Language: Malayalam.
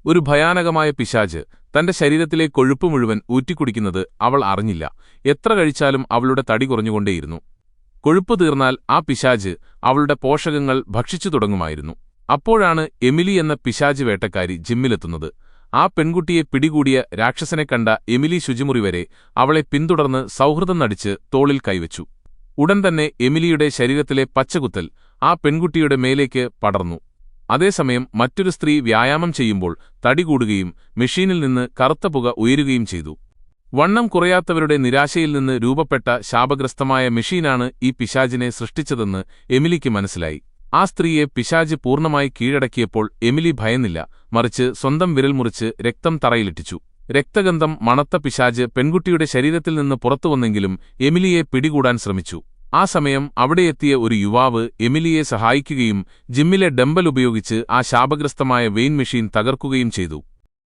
ഒരു ഭയാനകമായ പിശാച് തന്റെ ശരീരത്തിലെ കൊഴുപ്പ് മുഴുവൻ ഊറ്റിക്കുടിക്കുന്നത് അവൾ അറിഞ്ഞില്ല. എത്ര കഴിച്ചാലും അവളുടെ തടി കുറഞ്ഞുകൊണ്ടേയിരുന്നു. കൊഴുപ്പ് തീർന്നാൽ ആ പിശാച് അവളുടെ പോഷകങ്ങൾ ഭക്ഷിച്ചു തുടങ്ങുമായിരുന്നു. അപ്പോഴാണ് എമിലി എന്ന പിശാച് വേട്ടക്കാരി ജിമ്മിലെത്തുന്നത്. ആ പെൺകുട്ടിയെ പിടികൂടിയ രാക്ഷസനെ കണ്ട എമിലി ശുചിമുറി വരെ അവളെ പിന്തുടർന്ന് സൗഹൃദം നടിച്ച് തോളിൽ കൈവച്ചു. ഉടൻ തന്നെ എമിലിയുടെ ശരീരത്തിലെ പച്ചകുത്തൽ ആ പെൺകുട്ടിയുടെ മേലേക്ക് പടർന്നു. അതേസമയം മറ്റൊരു സ്ത്രീ വ്യായാമം ചെയ്യുമ്പോൾ തടി കൂടുകയും മെഷീനിൽ നിന്ന് കറുത്ത പുക ഉയരുകയും ചെയ്തു. വണ്ണം കുറയാത്തവരുടെ നിരാശയിൽ നിന്ന് രൂപപ്പെട്ട ശാപഗ്രസ്തമായ മെഷീനാണ് ഈ പിശാചിനെ സൃഷ്ടിച്ചതെന്ന് എമിലിക്ക് മനസ്സിലായി. ആ സ്ത്രീയെ പിശാച് പൂർണ്ണമായി കീഴടക്കിയപ്പോൾ എമിലി ഭയന്നില്ല, മറിച്ച് സ്വന്തം വിരൽ മുറിച്ച് രക്തം തറയിലിട്ടിച്ചു. രക്തഗന്ധം മണത്ത പിശാച് പെൺകുട്ടിയുടെ ശരീരത്തിൽ നിന്ന് പുറത്തുവന്നെങ്കിലും എമിലിയെ പിടികൂടാൻ ശ്രമിച്ചു. ആ സമയം അവിടെയെത്തിയ ഒരു യുവാവ് എമിലിയെ സഹായിക്കുകയും ജിമ്മിലെ ഡംബൽ ഉപയോഗിച്ച് ആ ശാപഗ്രസ്തമായ വെയിൻ മെഷീൻ തകർക്കുകയും ചെയ്തു.